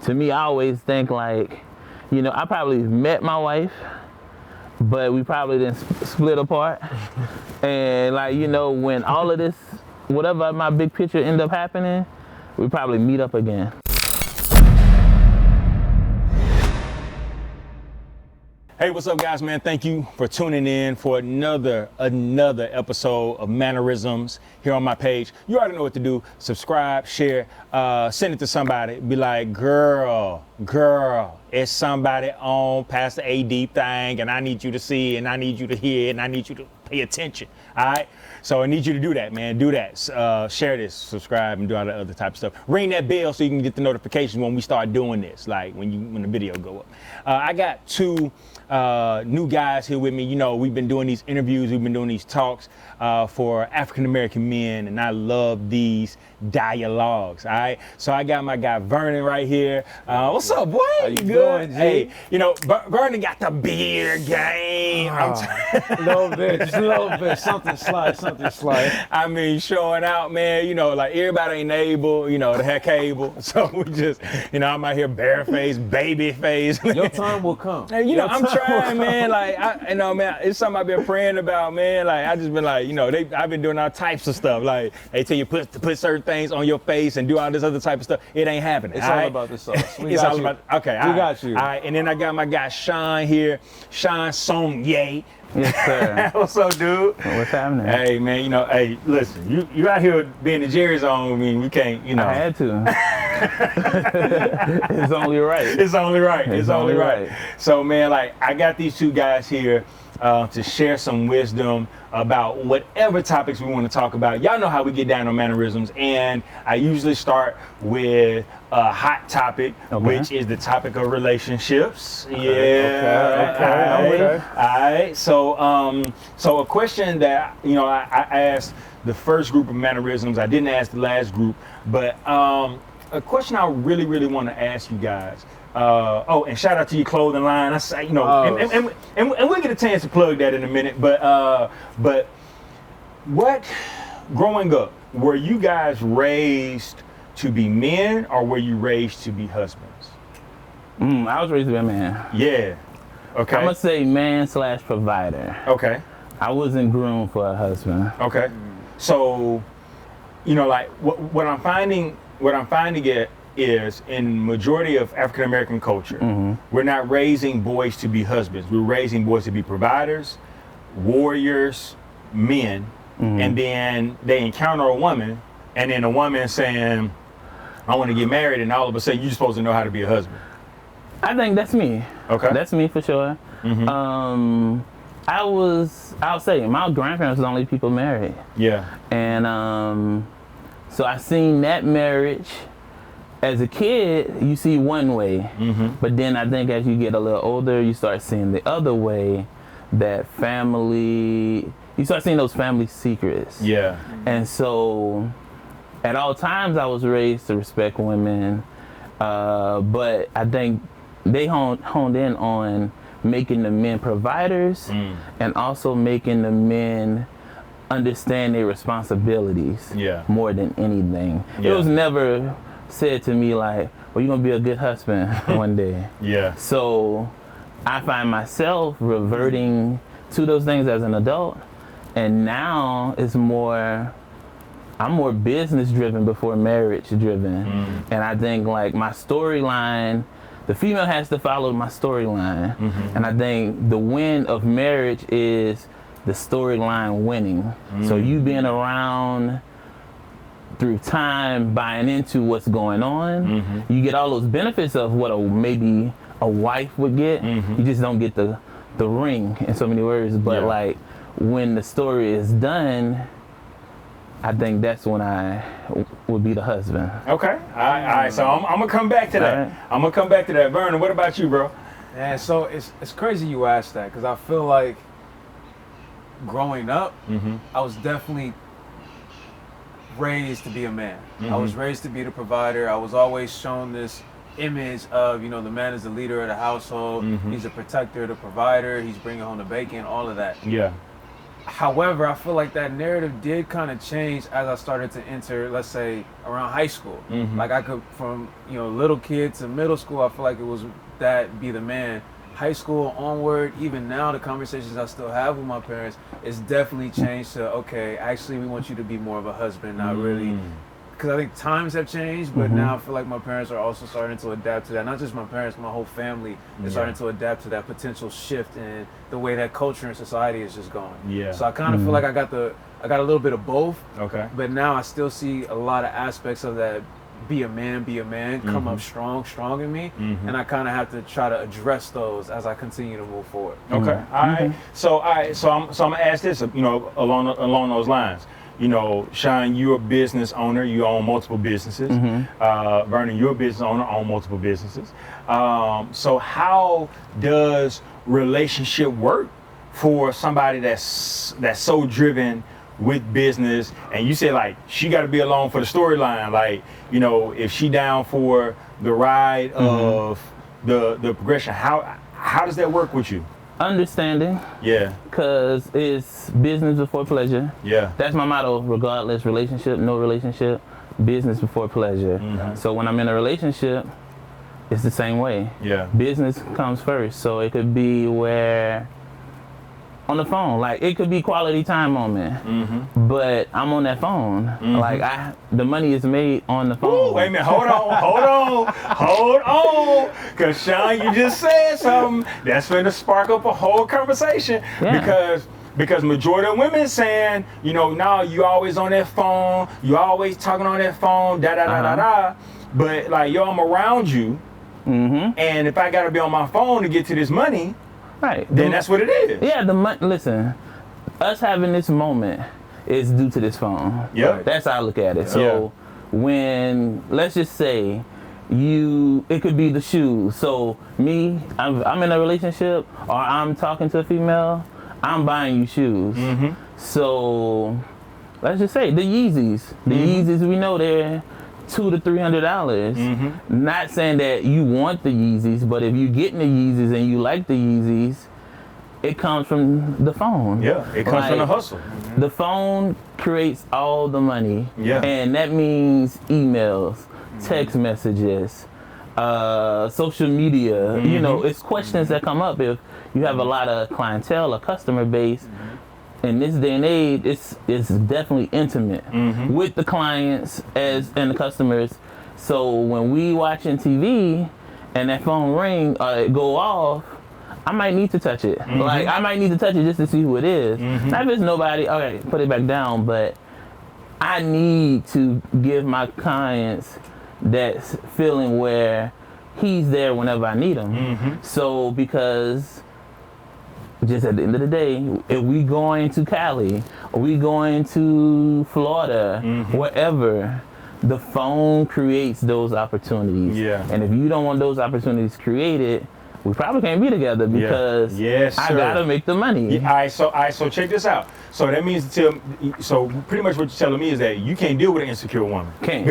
to me, I always think like, you know, I probably met my wife, but we probably didn't split apart. And like, you know, when all of this, whatever my big picture end up happening, we probably meet up again. Hey, what's up, guys, man? Thank you for tuning in for another episode of Mannerisms here on my page. You already know what to do. Subscribe, share, send it to somebody. Be like, girl, it's somebody on Pastor A Deep thing, and I need you to see, and I need you to hear, and I need you to pay attention. All right? So I need you to do that, man. Do that. Share this, subscribe, and do all the other type of stuff. Ring that bell so you can get the notifications when we start doing this, like when the video go up. I got two new guys here with me. You know, we've been doing these interviews, we've been doing these talks for African-American men, and I love these dialogues, all right? So I got my guy Vernon right here. What's up, boy? How you doing, G? Hey, you know, Vernon got the beard game. A little bit, just a little bit. Something slight. I mean, showing out, man. You know, like everybody ain't able, you know, to have cable. So we just, you know, I'm out here bare face, baby face. Your time will come. And, you know, I'm trying, man. Like, you know, man, it's something I've been praying about, man. Like, I just been like, you know, I've been doing all types of stuff. Like, they tell you put certain things on your face and do all this other type of stuff. It ain't happening. It's all about the sauce. It's all about. Okay, we got you. All right, and then I got my guy Shaun here, Shaun Sonia. Yes, sir. What's up, dude? What's happening? Hey, man, you know, hey, listen, you out here being the Jerry Zone. I mean, we can't, you know. I had to. It's only right. It's only right. It's only right. So, man, like, I got these two guys here to share some wisdom about whatever topics we want to talk about. Y'all know how we get down on Mannerisms, and I usually start with a hot topic, which is the topic of relationships. Okay. All right. So a question that, you know, I asked the first group of Mannerisms. I didn't ask the last group, but a question I really want to ask you guys. And shout out to your clothing line. I say, you know, and we'll get a chance to plug that in a minute. But what, growing up, were you guys raised to be men, or were you raised to be husbands? I was raised to be a man. Yeah. Okay. I'm gonna say man/provider. Okay. I wasn't groomed for a husband. Okay. So, you know, like what I'm finding it is in majority of African American culture, we're not raising boys to be husbands. We're raising boys to be providers, warriors, men, and then they encounter a woman, and then a woman saying, I want to get married, and all of a sudden you're supposed to know how to be a husband. I think that's me. Okay. That's me for sure. I'll say my grandparents were the only people married. Yeah. And so I seen that marriage. As a kid, you see one way, but then I think as you get a little older, you start seeing the other way, that family, you start seeing those family secrets. Yeah. And so at all times I was raised to respect women, but I think they honed in on making the men providers and also making the men understand their responsibilities more than anything. It was never said to me like, well, you're gonna be a good husband one day. Yeah. So I find myself reverting to those things as an adult, and now it's I'm more business driven before marriage driven. And I think like my storyline, the female has to follow my storyline. And I think the win of marriage is the storyline winning. So you being around through time, buying into what's going on, you get all those benefits of what maybe a wife would get. You just don't get the ring in so many words. But like when the story is done, I think that's when I would be the husband. Okay. All right. So I'm gonna come back to that. Right. I'm gonna come back to that. Vernon, what about you, bro? And so it's crazy you asked that, because I feel like growing up, I was definitely raised to be a man. I was raised to be the provider. I was always shown this image of, you know, the man is the leader of the household. He's a protector, the provider. He's bringing home the bacon, all of that. Yeah. However, I feel like that narrative did kind of change as I started to enter, let's say, around high school. Like I could, from little kid to middle school, I feel like it was that be the man. High school onward, even now, the conversations I still have with my parents, it's definitely changed to, okay, actually we want you to be more of a husband, not really. Because I think times have changed, but now I feel like my parents are also starting to adapt to that. Not just my parents, my whole family is starting to adapt to that potential shift in the way that culture and society is just going. Yeah. So I kind of feel like I got a little bit of both. Okay. But now I still see a lot of aspects of that be a man, come up strong in me. And I kind of have to try to address those as I continue to move forward. Okay. All right. So I'm gonna ask this, along those lines. Shaun, you're a business owner. You own multiple businesses. Vernon, you're a business owner, own multiple businesses. So how does relationship work for somebody that's so driven with business? And you said like she got to be along for the storyline. Like if she down for the ride of the progression, how does that work with you? Understanding. Yeah. Because it's business before pleasure. Yeah. That's my motto, regardless, relationship, no relationship, business before pleasure. So when I'm in a relationship, it's the same way. Yeah. Business comes first. So it could be where on the phone, like it could be quality time moment, but I'm on that phone. Like the money is made on the phone. Ooh, wait a minute, hold on. Cause Shaun, you just said something that's gonna spark up a whole conversation. Yeah. Because majority of women saying, now you always on that phone, you always talking on that phone, da. But like, I'm around you, and if I gotta be on my phone to get to this money, right, then that's what it is. Yeah, listen, us having this moment is due to this phone. Yeah. That's how I look at it. So when, let's just say, it could be the shoes. So me, I'm in a relationship or I'm talking to a female, I'm buying you shoes. So let's just say the Yeezys. The Yeezys, we know they're $200 to $300. Not saying that you want the Yeezys, but if you're getting the Yeezys and you like the Yeezys, it comes from the phone. Yeah, it comes from the hustle. The phone creates all the money. Yeah. And that means emails, text messages, social media. It's questions that come up if you have a lot of clientele, a customer base. In this day and age, it's definitely intimate with the clients and the customers. So when we watching TV and that phone ring or it go off, I might need to touch it. Like I might need to touch it just to see who it is. Not if it's nobody, okay, put it back down, but I need to give my clients that feeling where he's there whenever I need him. So because just at the end of the day, if we going to Cali, or we going to Florida, wherever, the phone creates those opportunities. Yeah. And if you don't want those opportunities created, we probably can't be together because I gotta make the money. All right, so check this out. So that means so pretty much what you're telling me is that you can't deal with an insecure woman. Can't.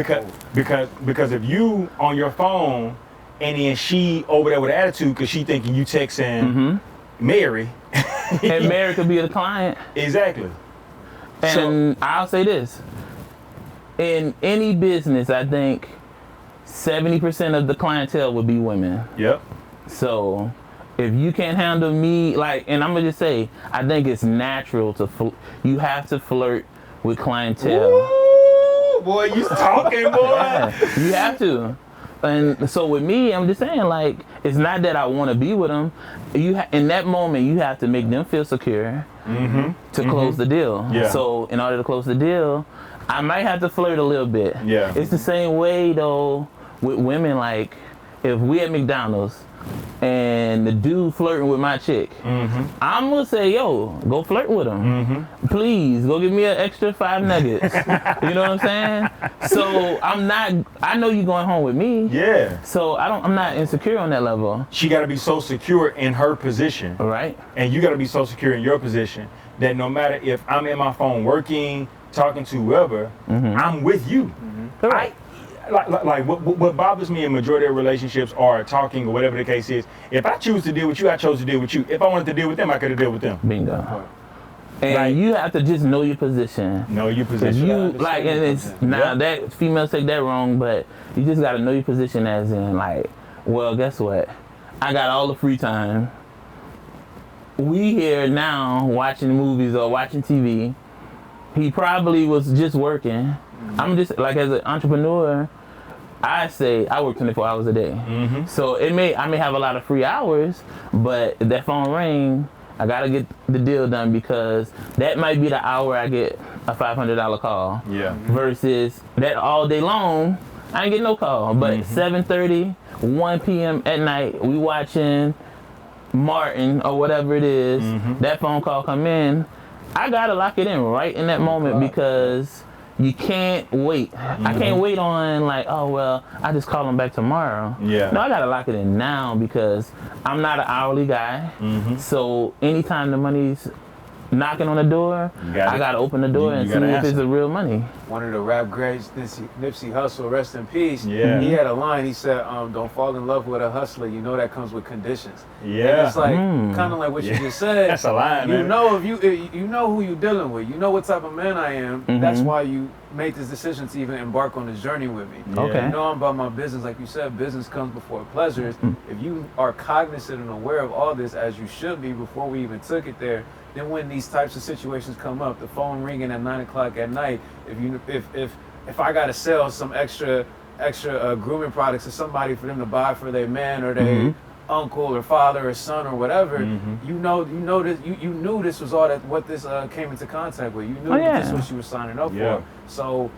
Because if you on your phone and then she over there with an attitude because she thinking you texting Mary. And Mary could be the client. Exactly. And I'll say this. In any business, I think 70% of the clientele would be women. Yep. So if you can't handle me, and I'm gonna just say, I think it's natural you have to flirt with clientele. Ooh, boy, you talking, boy. Yeah, you have to. And so with me, I'm just saying, it's not that I want to be with them. In that moment, you have to make them feel secure to close the deal. Yeah. So in order to close the deal, I might have to flirt a little bit. Yeah. It's the same way though with women. Like if we at McDonald's and the dude flirting with my chick, I'm gonna say, yo, go flirt with him. Please, go give me an extra 5 nuggets. You know what I'm saying? So I know you going home with me. Yeah. So I'm not insecure on that level. She gotta be so secure in her position. Right. And you gotta be so secure in your position that no matter if I'm in my phone working, talking to whoever, I'm with you. Right. Like what bothers me in majority of relationships or talking or whatever the case is, if I choose to deal with you, I chose to deal with you. If I wanted to deal with them, I could have dealt with them. Bingo. And Like- you have to just know your position. Know your If position. you like, and it's now Yeah. that females take that wrong, but you just gotta know your position as in like, well, guess what? I got all the free time. We here now watching movies or watching TV. He probably was just working. I'm just like, as an entrepreneur, I say I work 24 hours a day. So I may have a lot of free hours, but if that phone ring, I gotta get the deal done, because that might be the hour I get a $500 call. Yeah. Versus that all day long, I ain't get no call. But 7:30, 1 p.m. at night, we watching Martin or whatever it is. That phone call come in, I gotta lock it in right in that moment, because you can't wait. I can't wait on like, oh well, I just call him back tomorrow. Yeah. No, I gotta lock it in now, because I'm not an hourly guy. So anytime the money's knocking on the door, I gotta open the door and see gotta if answer. it's a real money. One of the rap greats, Nipsey Hussle, rest in peace. Yeah. He had a line. He said, "Don't fall in love with a hustler. You know that comes with conditions." Yeah. And it's like kind of like what you just said. That's a line, You man. know, if you know who you're dealing with. You know what type of man I am. That's why you made this decision to even embark on this journey with me. Okay. You know I'm about my business. Like you said, business comes before pleasures. If you are cognizant and aware of all this, as you should be before we even took it there, then when these types of situations come up, the phone ringing at 9 o'clock at night, if I gotta sell some extra grooming products to somebody for them to buy for their man or their uncle or father or son or whatever, you knew this was all that what this came into contact with. You knew that this is what you were signing up for. So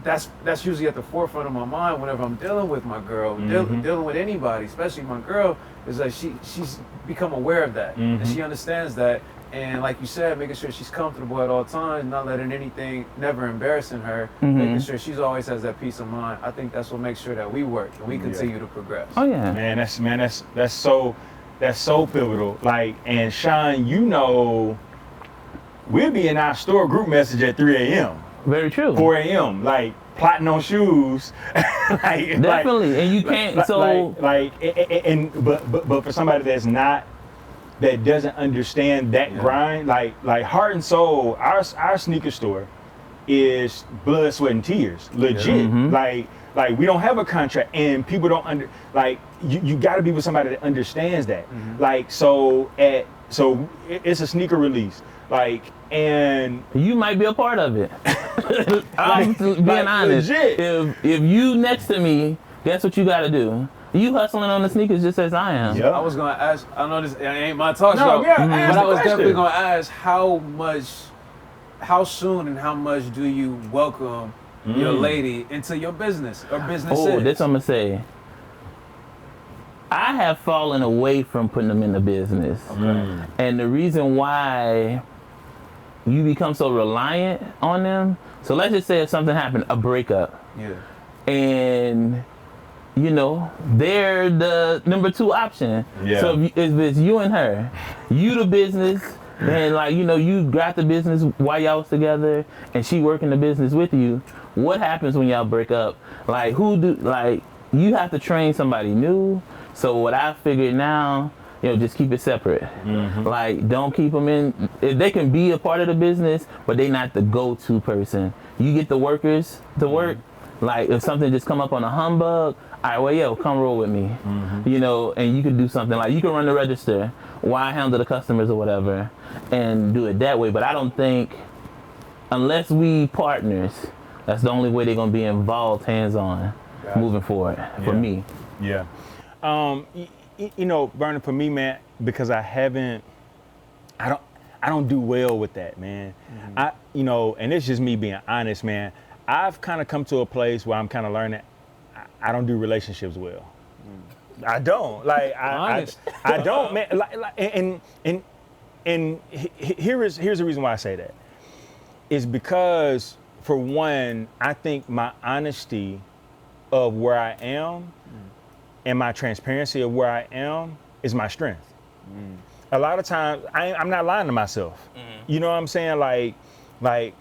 that's usually at the forefront of my mind whenever I'm dealing with my girl, dealing with anybody, especially my girl, is that she's become aware of that and she understands that. And like you said, making sure she's comfortable at all times, not letting anything, never embarrassing her, making sure she's always has that peace of mind. I think that's what makes sure that we work and we continue to progress. Oh yeah. Man, that's so pivotal. Like, and Shaun, you know, we'll be in our store group message at 3 a.m. Very true. 4 a.m. like plotting on shoes. Definitely, and you can't. But for somebody that doesn't understand that grind, like heart and soul, our sneaker store is blood, sweat, and tears, legit. Like we don't have a contract, and people don't you got to be with somebody that understands that. Like so it's a sneaker release, and you might be a part of it. I'm being honest. Legit. If you next to me, guess what you got to do? You hustling on the sneakers just as I am. Yep. I was gonna ask. I know this ain't my talk No, show, yeah, but I was definitely going. gonna ask how soon and how much do you welcome your lady into your business or businesses? Oh, this I'm gonna say. I have fallen away from putting them in the business, and the reason why you become so reliant on them. So let's just say if something happened, a breakup, and you know, they're the number 2 option. Yeah. So if it's you and her, you the business, then like, you know, you got the business while y'all was together and she working the business with you. What happens when y'all break up? Like you have to train somebody new. So what I figured now, you know, just keep it separate. Like don't keep them in. They can be a part of the business, but they not the go-to person. You get the workers to work. Like if something just come up on a humbug, all right, well, yo, come roll with me, you know, and you could do something like you can run the register while I handle the customers or whatever and do it that way. But I don't think, unless we partners, that's the only way they're going to be involved hands-on moving forward for me. Yeah. You know, Vernon, for me, man, because I don't do well with that, man. You know, and it's just me being honest, man. I've kind of come to a place where I'm kind of learning I don't do relationships well. I don't. Like I don't, man. And here's the reason why I say that. Is because for one, I think my honesty of where I am and my transparency of where I am is my strength. A lot of times I'm not lying to myself. You know what I'm saying?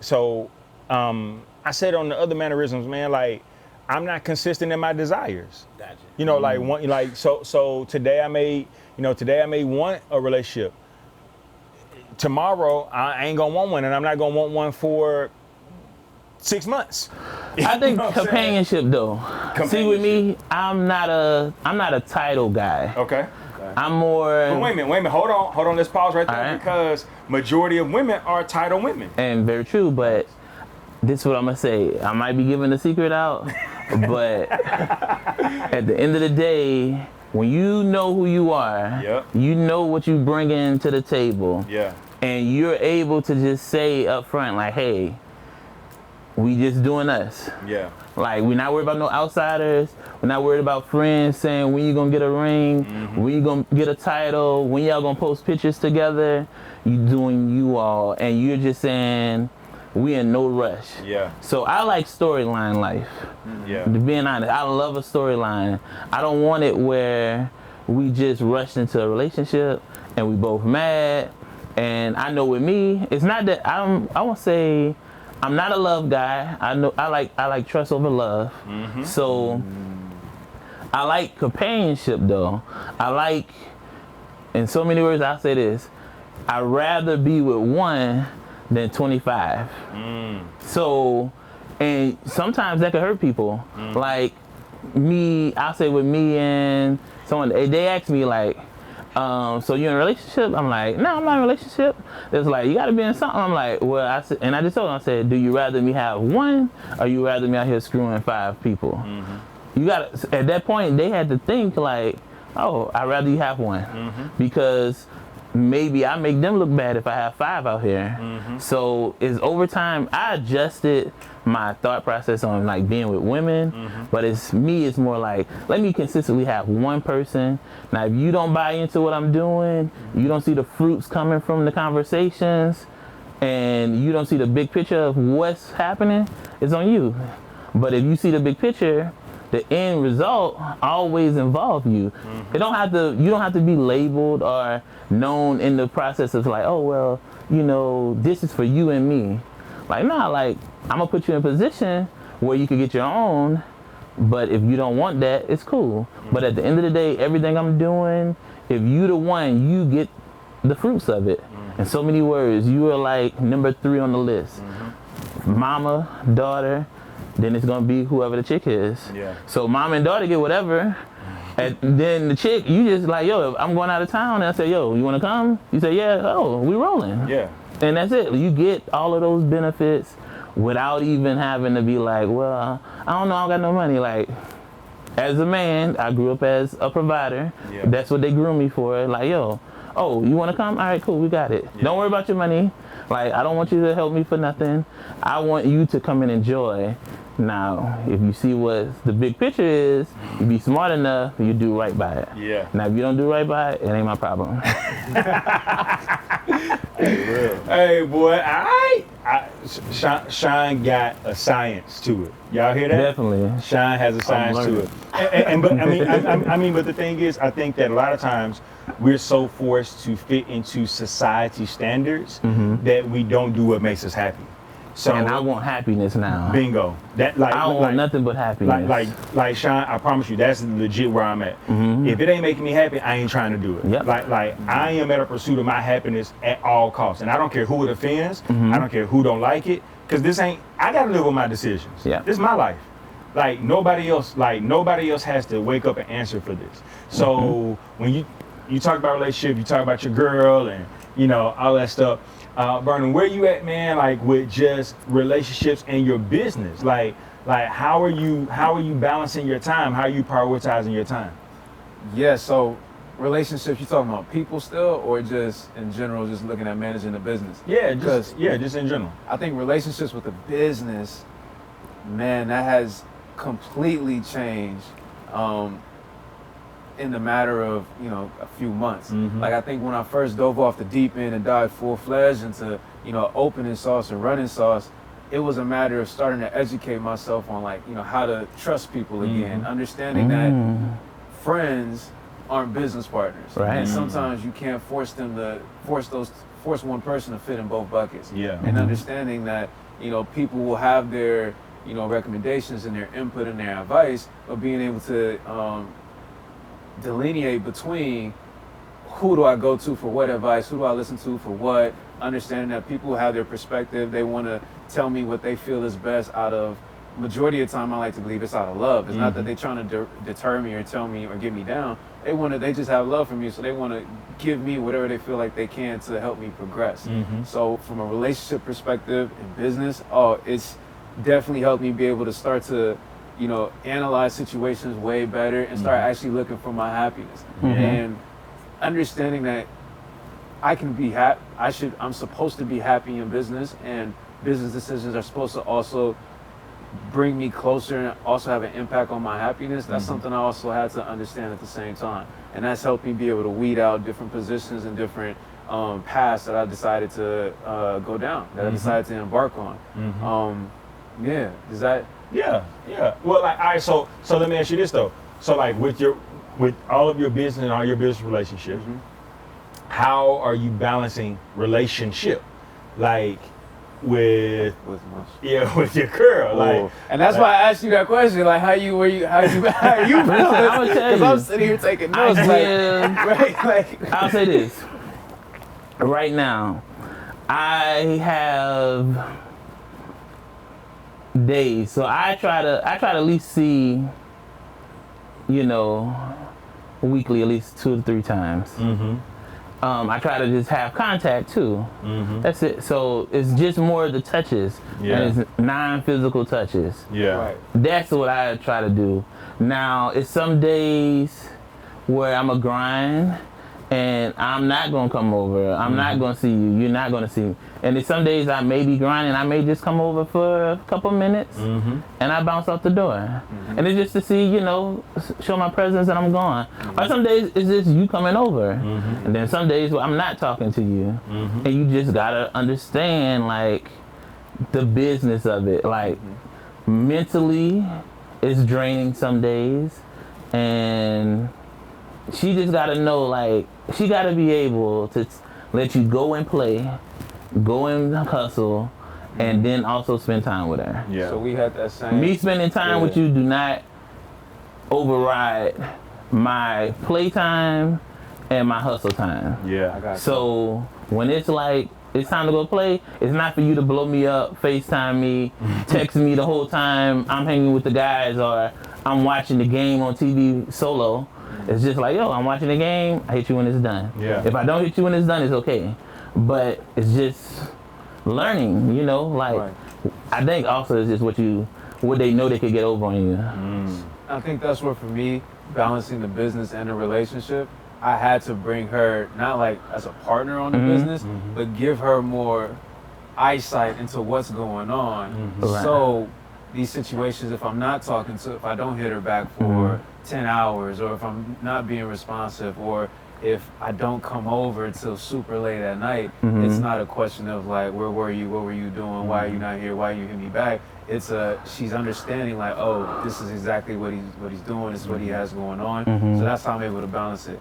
So I said on the other mannerisms, man, like I'm not consistent in my desires. Gotcha. You know, so today I may want a relationship. tomorrow I ain't gonna want one, and I'm not gonna want one for 6 months. I think You know what I'm companionship though. See, with me, I'm not a title guy. Okay. I'm more. But wait a minute. Hold on. Let's pause right there, All right. because majority of women are title women. And very true, but this is what I'm gonna say. I might be giving the secret out, but at the end of the day, when you know who you are, Yep. you know what you bring into the table, Yeah. and you're able to just say up front, like, hey, we just doing us. Yeah. Like, we're not worried about no outsiders. We're not worried about friends saying when you gonna get a ring, when you gonna get a title, when y'all gonna post pictures together. You doing you all, and you're just saying we in no rush. Yeah. So I like storyline life. Yeah. To being honest, I love a storyline. I don't want it where we just rushed into a relationship and we both mad. And I know with me, it's not that I won't say I'm not a love guy. I know I like trust over love. So I like companionship though. I like, in so many words, I'll say this: I'd rather be with one than 25. So, and sometimes that could hurt people. Like me, I'll say with me and someone, they ask me like, so you in a relationship? I'm like, no, I'm not in a relationship. It's like, you gotta be in something. I'm like, well, I said, and I just told them, I said, do you rather me have one, or you rather me out here screwing 5 people? You gotta, at that point, they had to think like, oh, I'd rather you have one. Because maybe I make them look bad if I have 5 out here. So it's over time, I adjusted my thought process on like being with women, but it's more like, let me consistently have one person. Now, if you don't buy into what I'm doing, you don't see the fruits coming from the conversations, and you don't see the big picture of what's happening, it's on you. But if you see the big picture, the end result always involve you. You don't have to be labeled or known in the process of like, oh, well, you know, this is for you and me. Like, nah, like, I'm gonna put you in a position where you can get your own, but if you don't want that, it's cool. But at the end of the day, everything I'm doing, if you the one, you get the fruits of it. In so many words, you are like number 3 on the list. Mama, daughter, then it's gonna be whoever the chick is. Yeah. So mom and daughter get whatever, and then the chick, you just like, yo, I'm going out of town, and I say, yo, you wanna come? You say, yeah. Oh, we rolling. Yeah. And that's it. You get all of those benefits without even having to be like, well, I don't know, I don't got no money. Like, as a man, I grew up as a provider. Yeah. That's what they grew me for. Like, yo, oh, you wanna come? All right, cool, we got it. Yeah. Don't worry about your money. Like, I don't want you to help me for nothing. I want you to come and enjoy. Now, if you see what the big picture is, you be smart enough, you do right by it. Yeah. Now, if you don't do right by it, it ain't my problem. Hey, boy, Shaun got a science to it. Y'all hear that? Definitely. Shaun has a science to it. But I mean, but the thing is, I think that a lot of times we're so forced to fit into society standards that we don't do what makes us happy. So, And I want happiness now. bingo. That like I don't want nothing but happiness. Like Shaun, I promise you, that's legit where I'm at. If it ain't making me happy, I ain't trying to do it. Yep. Like I am at a pursuit of my happiness at all costs, and I don't care who it offends. I don't care who don't like it, because I gotta live with my decisions. Yeah. This is my life. Like nobody else has to wake up and answer for this. So when you talk about relationship, you talk about your girl and all that stuff. Vernon, where you at, man? Like with just relationships and your business, like how are you balancing your time? How are you prioritizing your time? Yeah, so relationships, you talking about people still, or just in general, just looking at managing the business? Yeah, just in general. I think relationships with the business, man, that has completely changed in the matter of a few months. Like, I think when I first dove off the deep end and dived full-fledged into opening sauce and running sauce, it was a matter of starting to educate myself on how to trust people again, understanding that friends aren't business partners, Right. and sometimes you can't force one person to fit in both buckets. Yeah. And understanding that people will have their recommendations and their input and their advice, but being able to delineate between who do I go to for what advice? Who do I listen to for what? Understanding that people have their perspective. They want to tell me what they feel is best out of, majority of the time I like to believe it's out of love. It's not that they're trying to deter me or tell me or get me down. They just have love for me, so they want to give me whatever they feel like they can to help me progress. So from a relationship perspective and business, it's definitely helped me be able to start to, analyze situations way better and start actually looking for my happiness. And understanding that I can be happy, I'm supposed to be happy in business, and business decisions are supposed to also bring me closer and also have an impact on my happiness. That's something I also had to understand at the same time. And that's helped me be able to weed out different positions and different paths that I decided to go down, that I decided to embark on. Is that? Yeah. Well, like, all right, so let me ask you this though. So like with all of your business and all your business relationships, how are you balancing relationship? Like with your girl, like, and that's why I asked you that question, like how you feeling? Because I'm sitting here taking notes, I'll say this. Right now, I have days, so I try to at least see, weekly at least 2 to 3 times. I try to just have contact too. That's it. So it's just more of the touches. And it's non-physical touches. That's what I try to do. Now, it's some days where I'm a grind and I'm not gonna come over. I'm not gonna see you. You're not gonna see me. And there's some days I may be grinding. I may just come over for a couple minutes and I bounce out the door. And it's just to see, show my presence and I'm gone. Or some days it's just you coming over. And then some days where I'm not talking to you. And you just gotta understand, like, the business of it. Like, mentally, it's draining some days. And she just gotta know, like, she gotta be able to let you go and play, go and hustle, and then also spend time with her. So we had that same. Me spending time with you do not override my playtime and my hustle time. I got So when it's like, it's time to go play, it's not for you to blow me up, FaceTime me, text me the whole time I'm hanging with the guys or I'm watching the game on TV solo. It's just like, I'm watching the game, I hit you when it's done. If I don't hit you when it's done, it's okay. But it's just learning, I think also it's just what they know they could get over on you. I think that's where, for me, balancing the business and the relationship, I had to bring her, not like as a partner on the business, but give her more eyesight into what's going on. So these situations, if I'm not talking to, if I don't hit her back for 10 hours, or if I'm not being responsive, or if I don't come over till super late at night, it's not a question of like, where were you? What were you doing? Why are you not here? Why are you hitting me back? It's she's understanding, like, oh, this is exactly what he's doing. This is what he has going on. So that's how I'm able to balance it.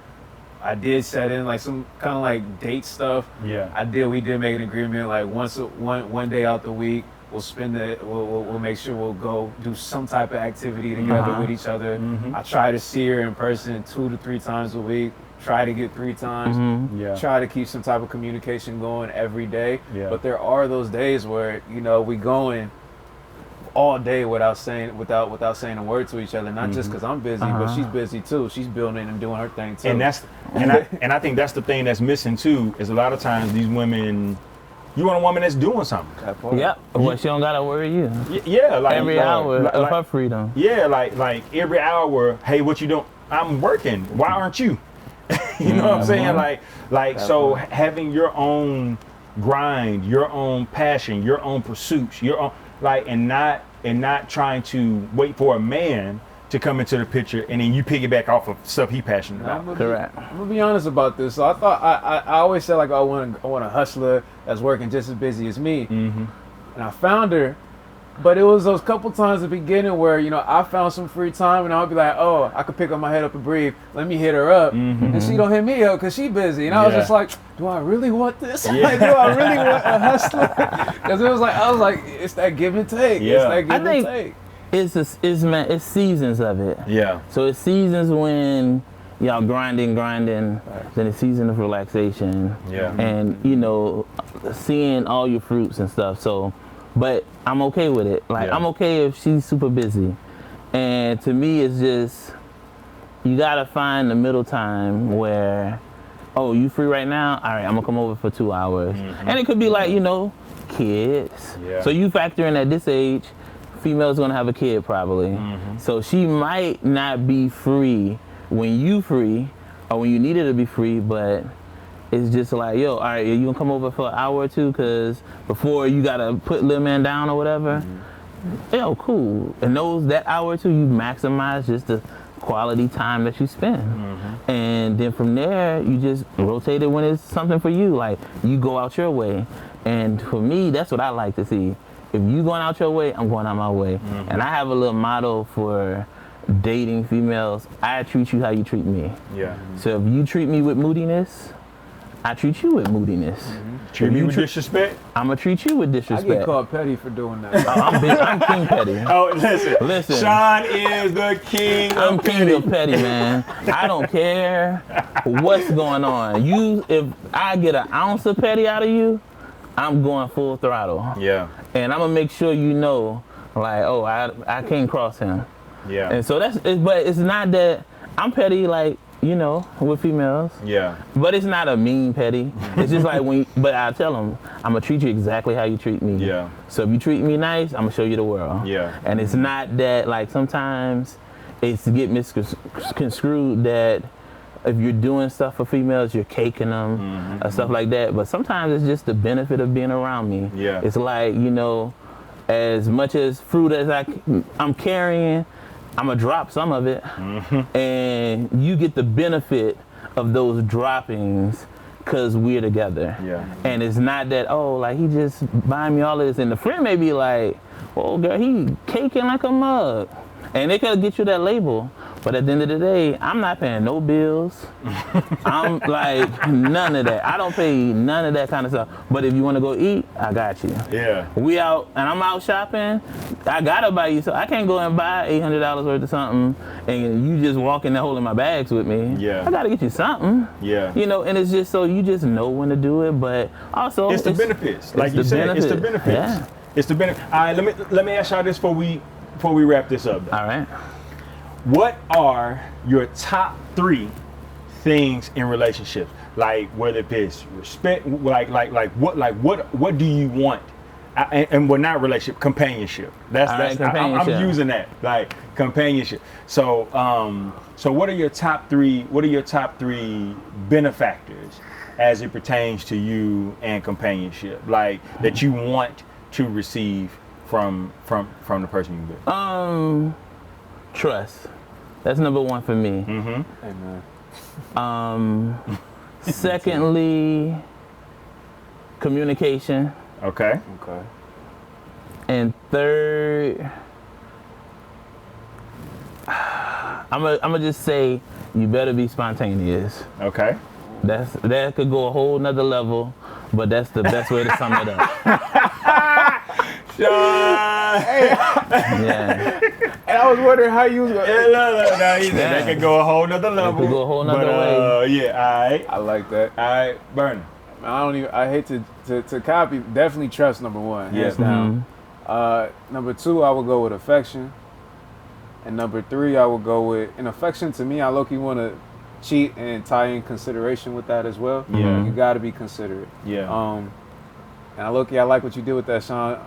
I did set in like some kind of like date stuff. We did make an agreement, like one day out the week, we'll make sure we'll go do some type of activity together with each other. I try to see her in person 2 to 3 times a week. Try to get 3 times. Try to keep some type of communication going every day. But there are those days where we going all day without saying a word to each other. Not just because I'm busy, but she's busy too. She's building and doing her thing too. And I think that's the thing that's missing too. Is a lot of times these women, you want a woman that's doing something. Well, she don't gotta worry you. Like every hour of her freedom. Like every hour. Hey, what you doing? I'm working. Why aren't you? You know what I'm saying? Like so having your own grind, your own passion, your own pursuits, your own and not trying to wait for a man to come into the picture and then you piggyback off of stuff he passionate about. Correct. I'm gonna be honest about this. So I thought I always said, like, I want a hustler that's working just as busy as me. And I found her. But it was those couple times at the beginning where, I found some free time and I would be like, oh, I could pick up my head up and breathe. Let me hit her up. And she don't hit me up because she busy. And I was just like, do I really want this? Like, do I really want a hustler? Because I was like, it's that give and take. It's that give and take. It's seasons of it. Yeah. So it's seasons when y'all grinding, then a season of relaxation. Yeah. And you know, seeing all your fruits and stuff. So, but I'm okay with it. Like Yeah. I'm okay if she's super busy. And to me, it's just you gotta find the middle time where, oh, you free right now? All right, I'm gonna come over for 2 hours. And it could be like, you know, kids. Yeah. So you factor in at this age, female's gonna have a kid probably. So she might not be free when you free or when you need her to be free, but it's just like, yo, all right, you gonna come over for an hour or two because before you gotta put little man down or whatever? Yo, cool. And that hour or two, you maximize just the quality time that you spend. And then from there, you just rotate it when it's something for you. Like, you go out your way. And for me, that's what I like to see. If you going out your way, I'm going out my way. And I have a little motto for dating females. I treat you how you treat me. Yeah. So if you treat me with moodiness, I treat you with moodiness. Treat me with disrespect. I'm gonna treat you with I disrespect. get called petty for doing that. I'm King Petty. Oh, listen. Listen. Shaun is the king I'm of King petty. of Petty, man. I don't care what's going on. If I get an ounce of petty out of you, I'm going full throttle. Yeah. And I'm gonna make sure you know, like, oh, I can't cross him. Yeah. And so but it's not that I'm petty, like, you know, with females. Yeah. But it's not a mean petty. It's just like but I tell them, I'm gonna treat you exactly how you treat me. Yeah. So if you treat me nice, I'm gonna show you the world. Yeah. And it's not that, like, sometimes it's get misconstrued that if you're doing stuff for females, you're caking them or stuff like that. But sometimes it's just the benefit of being around me. Yeah. It's like, you know, as much as fruit as I'm carrying, I'm gonna drop some of it, and you get the benefit of those droppings because we're together. Yeah. And it's not that, oh, like, he just buying me all of this, and the friend may be like, well, girl, he caking like a mug, and they could get you that label. But at the end of the day, I'm not paying no bills. I'm like, none of that. I don't pay none of that kind of stuff. But if you want to go eat, I got you. Yeah. We out, and I'm out shopping. I gotta buy you, so I can't go and buy $800 worth of something, and you just walk in there holding my bags with me. Yeah. I gotta get you something. Yeah. You know, and it's just so you just know when to do it, but also It's the benefits. Like you the said, it's the benefit. benefits. Yeah. It's the benefit. All right, let me ask y'all this before we wrap this up, though. All right. What are your top 3 things in relationships? Like, whether it's respect, like what do you want? And well, not relationship, companionship. That's companionship. I'm using that, like, companionship. So so what are your top 3 benefactors as it pertains to you and companionship, like, that you want to receive from the person you with? Trust. That's number 1 for me. Amen. Secondly, communication. Okay. Okay. And third, I'm gonna just say, you better be spontaneous. Okay. That could go a whole nother level, but that's the best way to sum it up. Yeah. And I was wondering how you was going No, he said that could go a whole nother level. could go a whole nother way. Yeah, all right. I like that. All right, Vernon. I hate to copy. Definitely trust, number 1, hands Yeah. down. Number 2, I would go with affection. And number 3, I would go with, in affection, to me, I low-key want to cheat and tie in consideration with that as well. Yeah. You got to be considerate. Yeah. And I like what you did with that, Shaun.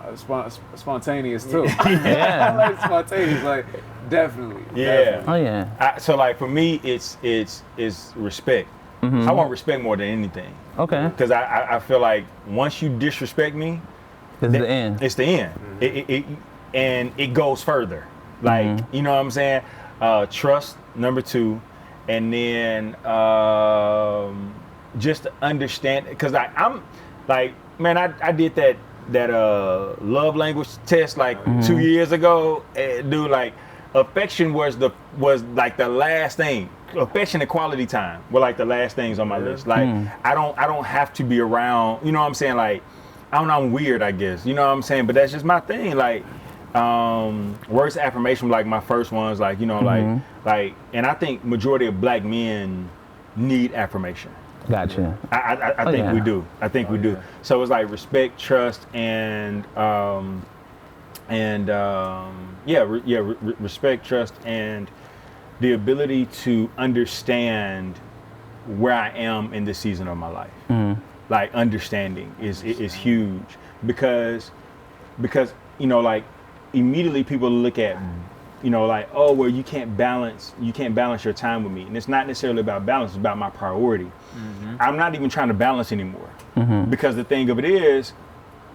Spontaneous too. Yeah. I like spontaneous, like, definitely. Yeah. Oh yeah. So, like, for me, it's respect. I want respect more than anything, Okay. because I feel like once you disrespect me, This is the end. it's the end. And it goes further. Like, you know what I'm saying? Trust, number 2, and then just to understand, because I'm like, man, I did that love language test like 2 years ago. Dude, like, affection was like the last thing. Affection and quality time were like the last things on my list. Like, I don't have to be around, you know what I'm saying? Like, I don't know, I'm weird, I guess. You know what I'm saying? But that's just my thing. Like, Words of affirmation, like my first ones, like, you know, like, and I think majority of black men need affirmation. Gotcha. I think we do. I think we do. So it's like respect, trust, and respect, trust, and the ability to understand where I am in this season of my life. Like understanding is huge because you know, like immediately people look at, you know, like, oh, well, you can't balance your time with me. And it's not necessarily about balance, it's about my priority. I'm not even trying to balance anymore because the thing of it is,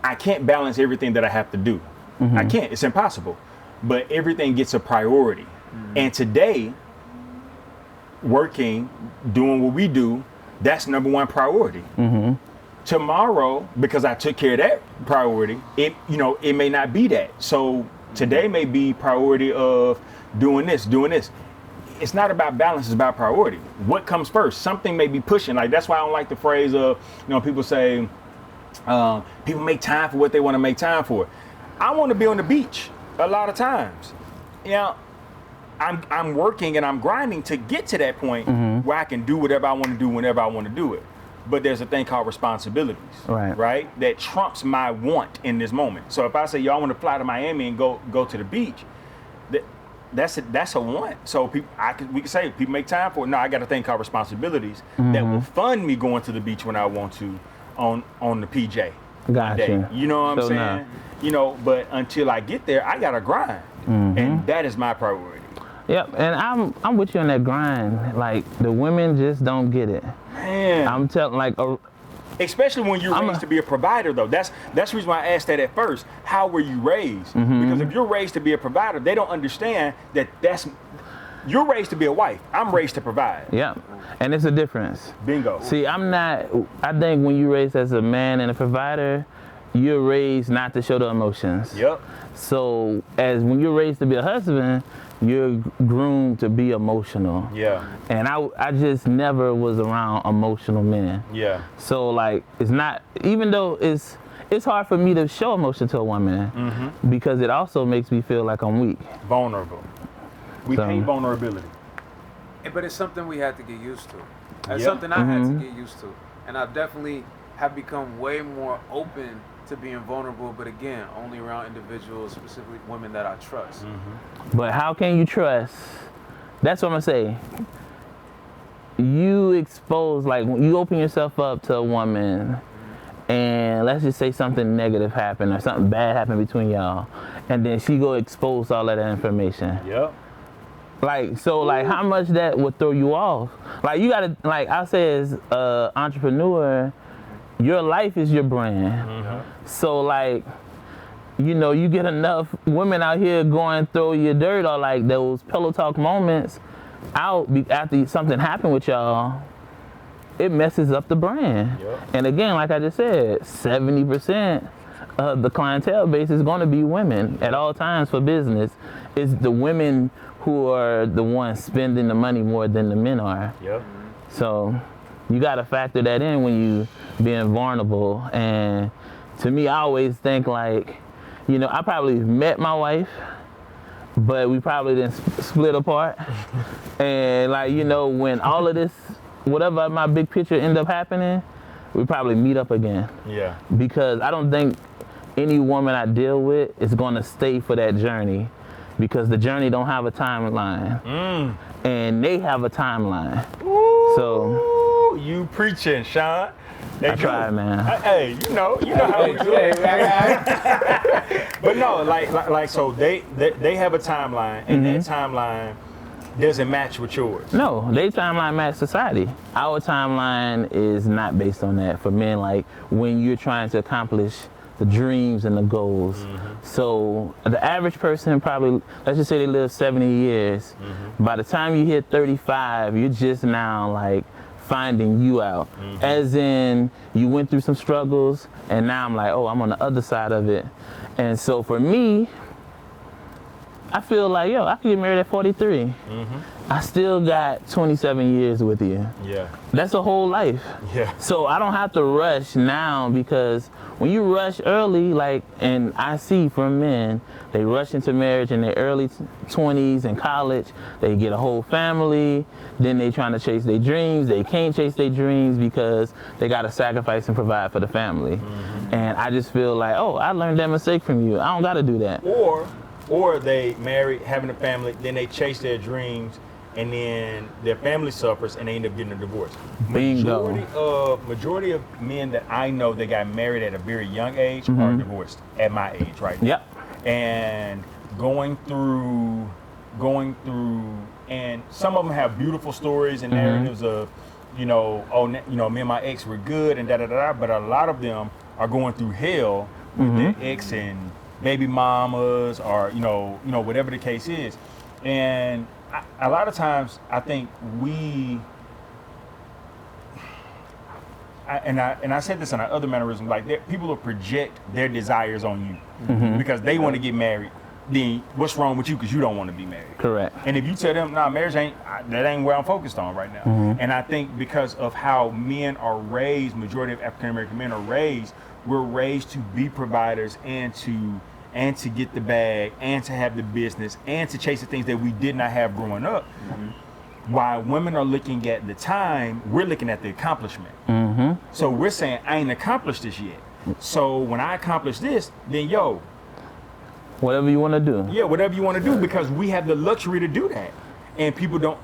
I can't balance everything that I have to do. I can't, it's impossible. But everything gets a priority. And today, working, doing what we do, that's number one priority. Tomorrow, because I took care of that priority, it may not be that. So today may be priority of doing this. It's not about balance, it's about priority. What comes first? Something may be pushing. Like, that's why I don't like the phrase of, you know, people say, people make time for what they want to make time for. I want to be on the beach a lot of times. You know, I'm working and I'm grinding to get to that point where I can do whatever I want to do whenever I want to do it. But there's a thing called responsibilities, right? That trumps my want in this moment. So if I say, y'all want to fly to Miami and go to the beach, that's a want. So we can say people make time for it. No, I got a thing called responsibilities that will fund me going to the beach when I want to on the PJ. Gotcha. You know what I'm saying? No. You know, but until I get there, I gotta grind, and that is my priority. Yep, and I'm with you on that grind. Like, the women just don't get it. Man, I'm telling, like, especially when you're raised to be a provider, though. That's the reason why I asked that at first. How were you raised? Because if you're raised to be a provider, they don't understand that you're raised to be a wife. I'm raised to provide. Yeah, and it's a difference. Bingo. See, I think when you're raised as a man and a provider, you're raised not to show the emotions. Yep. So when you're raised to be a husband, you're groomed to be emotional. Yeah. And I just never was around emotional men. Yeah. So, like, it's not, even though it's hard for me to show emotion to a woman because it also makes me feel like I'm weak. Vulnerable. We hate vulnerability. But it's something we had to get used to. It's something I had to get used to. And I definitely have become way more open to being vulnerable, but again, only around individuals, specifically women that I trust. But how can you trust? That's what I'm gonna say. You expose, like, when you open yourself up to a woman, and let's just say something negative happened or something bad happened between y'all, and then she go expose all of that information. Yep. Like, so, like, how much that would throw you off? Like, you gotta, like I say, as an entrepreneur, your life is your brand. So, like, you know, you get enough women out here going throw your dirt, or like those pillow talk moments out after something happened with y'all, it messes up the brand. And again, like I just said, 70% of the clientele base is going to be women at all times for business. It's the women who are the ones spending the money more than the men are. So you got to factor that in when you being vulnerable. And to me, I always think, like, you know, I probably met my wife, but we probably didn't split apart. And, like, you know, when all of this, whatever my big picture end up happening, we probably meet up again. Because I don't think any woman I deal with is going to stay for that journey, because the journey don't have a timeline. And they have a timeline. So you preaching, Shaun. I try, man. Hey, you know how we do it. But no, like so they have a timeline, and that timeline doesn't match with yours. No, their timeline match society. Our timeline is not based on that for men. Like, when you're trying to accomplish the dreams and the goals. So the average person probably, let's just say they live 70 years. By the time you hit 35, you're just now, like, finding you out. As in, you went through some struggles, and now I'm like, oh, I'm on the other side of it. And so for me, I feel like, yo, I could get married at 43. I still got 27 years with you. Yeah. That's a whole life. Yeah. So I don't have to rush now, because when you rush early, like, and I see from men, they rush into marriage in their early 20s and college, they get a whole family, then they trying to chase their dreams. They can't chase their dreams because they got to sacrifice and provide for the family. Mm-hmm. And I just feel like, oh, I learned that mistake from you. I don't got to do that. Or they married, having a family, then they chase their dreams, and then their family suffers and they end up getting a divorce. Bingo. Majority of men that I know that got married at a very young age are divorced at my age right now. Yep. And going through, and some of them have beautiful stories and narratives of, me and my ex were good and da-da-da-da, but a lot of them are going through hell with their ex and baby mamas, or, whatever the case is. And a lot of times, I think I said this in our other mannerism, like people will project their desires on you because they want to get married. Then what's wrong with you because you don't want to be married? Correct. And if you tell them, nah, marriage that ain't where I'm focused on right now. And I think because of how men are raised, majority of African American men are raised, we're raised to be providers and to get the bag, and to have the business, and to chase the things that we did not have growing up. While women are looking at the time, we're looking at the accomplishment. So we're saying, I ain't accomplished this yet. So when I accomplish this, then whatever you want to do. Yeah, whatever you want to do, because we have the luxury to do that. And people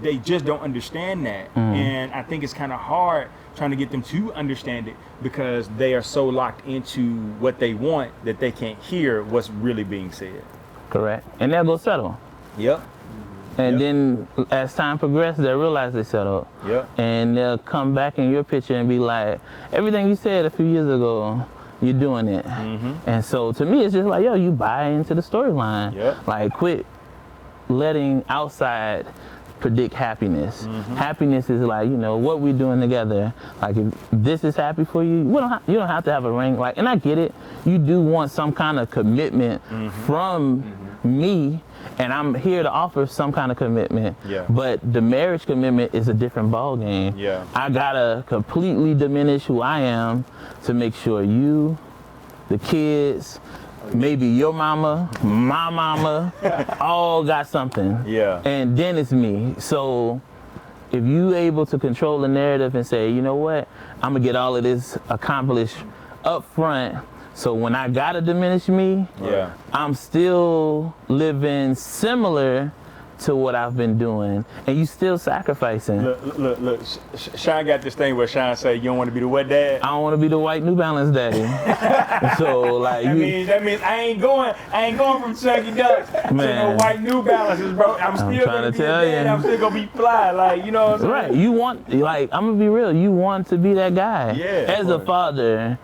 they just don't understand that. And I think it's kind of hard trying to get them to understand it, because they are so locked into what they want that they can't hear what's really being said. Correct. And they'll go settle. Yep. And then as time progresses, they'll realize they settled. Yep. And they'll come back in your picture and be like, everything you said a few years ago, you're doing it. And so to me, it's just like, yo, you buy into the storyline. Yep. Like, quit letting outside predict happiness. Happiness is like, what we're doing together. Like, if this is happy for you, you don't have to have a ring. Like, and I get it. You do want some kind of commitment from me, and I'm here to offer some kind of commitment. Yeah. But the marriage commitment is a different ball game. Yeah. I gotta completely diminish who I am to make sure you, the kids, maybe your mama, my mama, all got something. Yeah. And then it's me. So if you able to control the narrative and say, you know what, I'm gonna get all of this accomplished up front, so when I gotta diminish me, I'm still living similar to what I've been doing, and you still sacrificing. Look. Shaun got this thing where Shaun say, you don't want to be the what dad? I don't want to be the white New Balance daddy. So like, that means I ain't going from Chucky Ducks to no white New Balances, bro. I'm still gonna be a dad. I'm still gonna be fly, like, you know what I'm saying? Right. You want, like, I'm gonna be real. You want to be that guy. Yeah. As a father,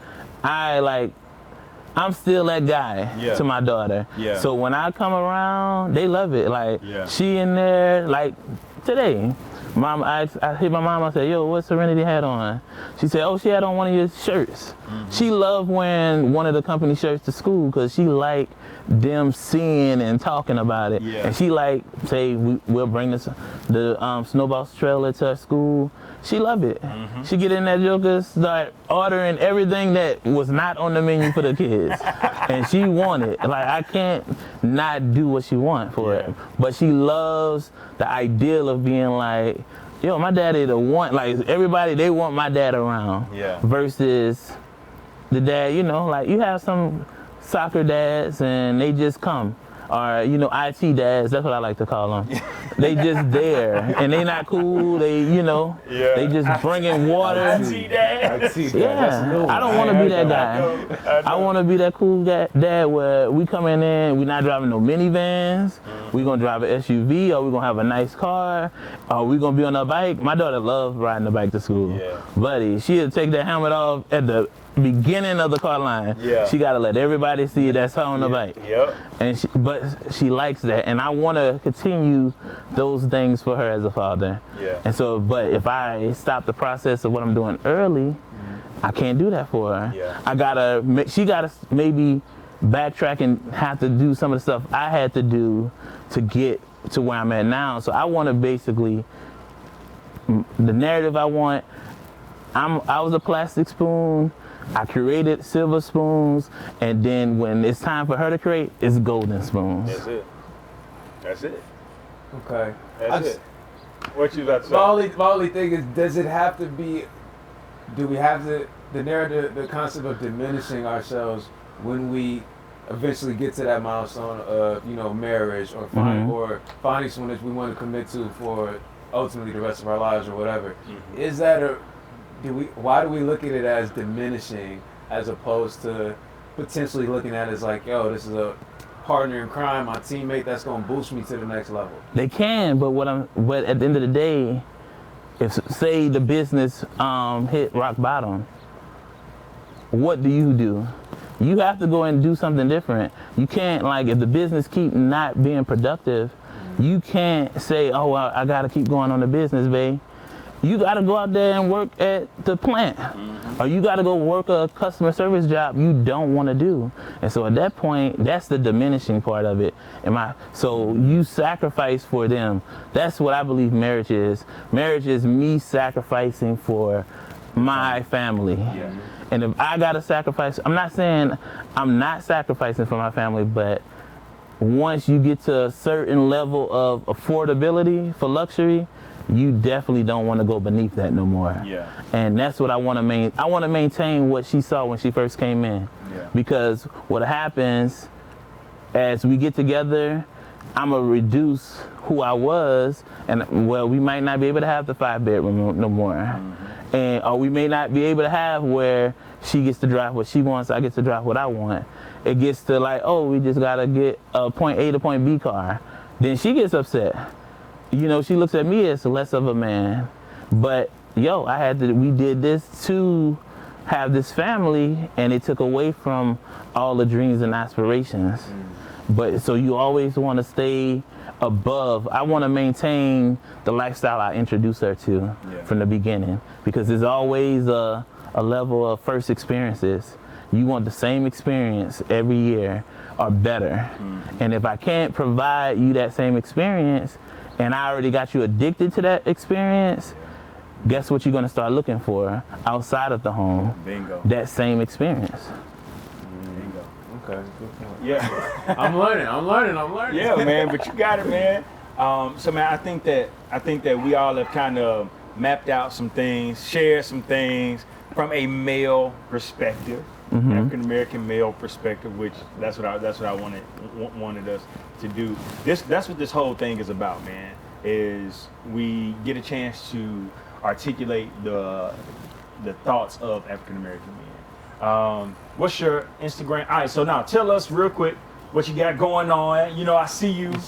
I'm still that guy to my daughter. Yeah. So when I come around, they love it. Like, Yeah. she in there, like today, mom, I hit my mom, I said, yo, what Serenity had on? She said, oh, she had on one of your shirts. She loved wearing one of the company shirts to school because she liked them seeing and talking about it. Yeah. And she like, say, we'll bring the snowball trailer to her school. She love it. She get in that joker, start ordering everything that was not on the menu for the kids. And she want it. Like, I can't not do what she want for it. But she loves the ideal of being like, yo, my daddy the one, like, everybody, they want my dad around. Yeah. Versus the dad, like, you have some soccer dads and they just come. Or, IT dads, that's what I like to call them. They just there, and they not cool, they just bringing water. IT dad? Yeah, I don't want to be that guy. I want to be that cool dad where we coming in, we not driving no minivans, we gonna drive an SUV, or we gonna have a nice car, or we gonna be on a bike. My daughter loves riding the bike to school. Yeah. Buddy, she'll take that helmet off at the beginning of the car line. Yeah. She gotta let everybody see that's her on the bike. Yep. And but she likes that, and I want to continue those things for her as a father. Yeah. And so, but if I stop the process of what I'm doing early, I can't do that for her. Yeah. She gotta maybe backtrack and have to do some of the stuff I had to do to get to where I'm at now. So I want to basically, the narrative I want, I was a plastic spoon. I created silver spoons, and then when it's time for her to create, it's golden spoons. That's it. That's it. Okay. That's it. What you about to say? My only thing is, does it have to be? Do we have the narrative, the concept of diminishing ourselves when we eventually get to that milestone of marriage or finding someone that we want to commit to for ultimately the rest of our lives or whatever? Mm-hmm. Is that why do we look at it as diminishing as opposed to potentially looking at it as like, yo, this is a partner in crime, my teammate that's gonna boost me to the next level? They can, but but at the end of the day, if say the business hit rock bottom, what do? You have to go and do something different. You can't, like, if the business keep not being productive, you can't say, oh, well, I gotta keep going on the business, babe. You gotta go out there and work at the plant, or you gotta go work a customer service job you don't want to do. And so at that point, that's the diminishing part of it. So you sacrifice for them. That's what I believe marriage is. Marriage is me sacrificing for my family. Yeah. And if I gotta sacrifice, I'm not saying I'm not sacrificing for my family, but once you get to a certain level of affordability for luxury, you definitely don't want to go beneath that no more. Yeah. And that's what I want to I want to maintain what she saw when she first came in. Yeah. Because what happens as we get together, I'm going to reduce who I was, and well, we might not be able to have the 5-bedroom no more. Or we may not be able to have where she gets to drive what she wants, I get to drive what I want. It gets to like, oh, we just got to get a point A to point B car. Then she gets upset. She looks at me as less of a man. But we did this to have this family, and it took away from all the dreams and aspirations. But so you always want to stay above. I want to maintain the lifestyle I introduced her to from the beginning, because there's always a level of first experiences. You want the same experience every year or better. And if I can't provide you that same experience, and I already got you addicted to that experience, guess what you're going to start looking for outside of the home? Bingo. That same experience. Bingo. Okay, good point. Yeah. I'm learning. Yeah, man, but you got it, man. So, man, I think that we all have kind of mapped out some things, shared some things from a male perspective, African American male perspective, which that's what I wanted us to do. That's what this whole thing is about, man. Is we get a chance to articulate the thoughts of African American men. What's your Instagram? All right, so now tell us real quick what you got going on. I see you. You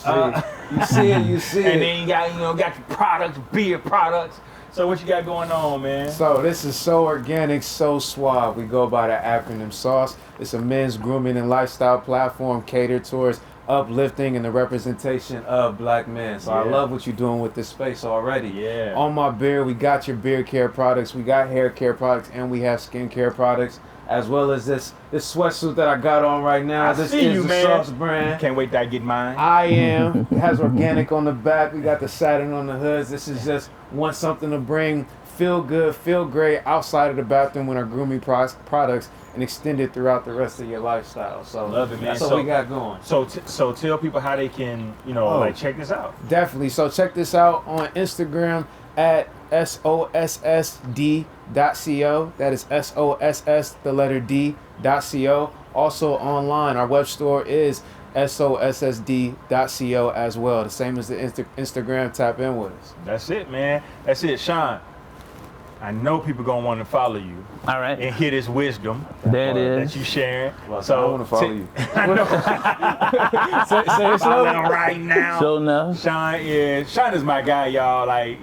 see it. And then you got your products, beer products. So what you got going on, man? So this is So Organic, So Suave. We go by the acronym SAUCE. It's a men's grooming and lifestyle platform catered towards uplifting and the representation of black men. So I love what you're doing with this space already. Yeah. On my beard, we got your beard care products, we got hair care products, and we have skin care products, as well as this sweatsuit that I got on right now. This is the SAUCE brand. Can't wait till I get mine. I am. It has organic on the back. We got the satin on the hoods. This is just want something to bring feel good, feel great outside of the bathroom with our grooming products and extend it throughout the rest of your lifestyle. So love it, man. That's what we got going. So tell people how they can, check this out. Definitely. So check this out on Instagram at SOSSD.co. That is SOSS, the letter D.co. Also online, our web store is SOSSD.co as well. The same as the Instagram. Tap in with us. That's it, man. That's it, Shaun. I know people gonna want to follow you. All right. And hear this wisdom That is. that you sharing. Well, so I want to follow you. I know. Follow him right now. So enough. Shaun is my guy, y'all. Like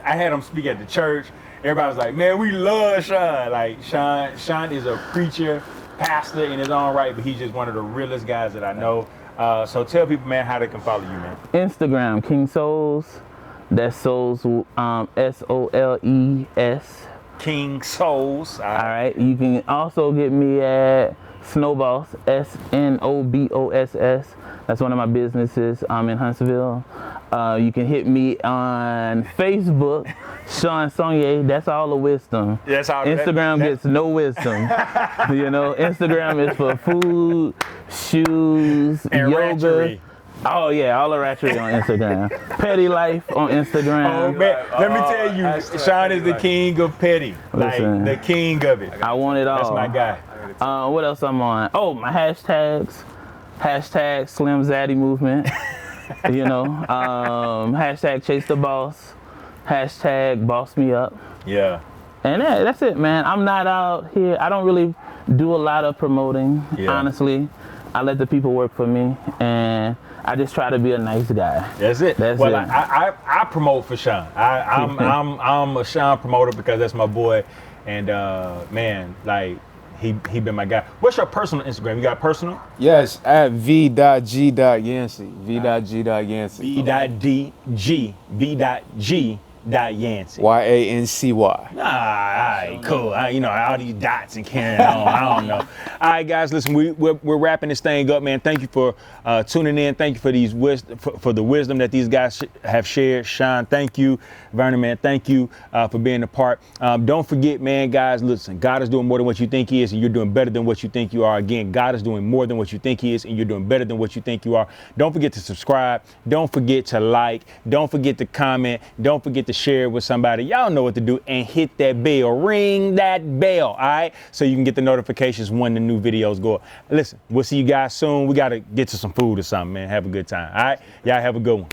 I had him speak at the church. Everybody was like, man, we love Shaun. Like Shaun is a preacher, pastor in his own right, but he's just one of the realest guys that I know. So tell people, man, how they can follow you, man. Instagram, King Souls. That's Souls, SOLES. King Souls. All right. You can also get me at Snowboss, SNOBOSS. That's one of my businesses in Huntsville. You can hit me on Facebook, Shaun Sonia. That's all the wisdom. That's all. Instagram gets no wisdom. You know, Instagram is for food, shoes, and yoga. ranchery. Oh yeah, all the ratchery on Instagram. Petty life on Instagram. Oh man, let me tell you, Shaun is the king of petty. Listen, like the king of it. I want it all. That's my guy. What else I'm on? Oh, my hashtags. Hashtag Slim Zaddy Movement. You know, hashtag Chase the Boss. Hashtag Boss Me Up. Yeah. And that's it, man. I'm not out here. I don't really do a lot of promoting, honestly. I let the people work for me, and I just try to be a nice guy. That's it. That's well, it. I promote for Shaun. I'm a Shaun promoter because that's my boy, and man, like he been my guy. What's your personal Instagram? You got personal? Yes, at v.g.yancey. v.g.yancey. V.G.Yancey. Yancey. Nah, all right, cool. You know, all these dots and carrying on. I don't know. All right, guys, listen, we're wrapping this thing up, man. Thank you for tuning in. Thank you for these for the wisdom that these guys have shared. Shaun, thank you. Vernon, man, thank you for being a part. Don't forget, man, guys, listen, God is doing more than what you think he is, and you're doing better than what you think you are. Again, God is doing more than what you think he is, and you're doing better than what you think you are. Don't forget to subscribe. Don't forget to like. Don't forget to comment. Don't forget to share it with somebody. Y'all know what to do, and hit that bell. Ring that bell, all right? So you can get the notifications when the new videos go up. Listen, we'll see you guys soon. We got to get to some food or something, man. Have a good time, all right? Y'all have a good one.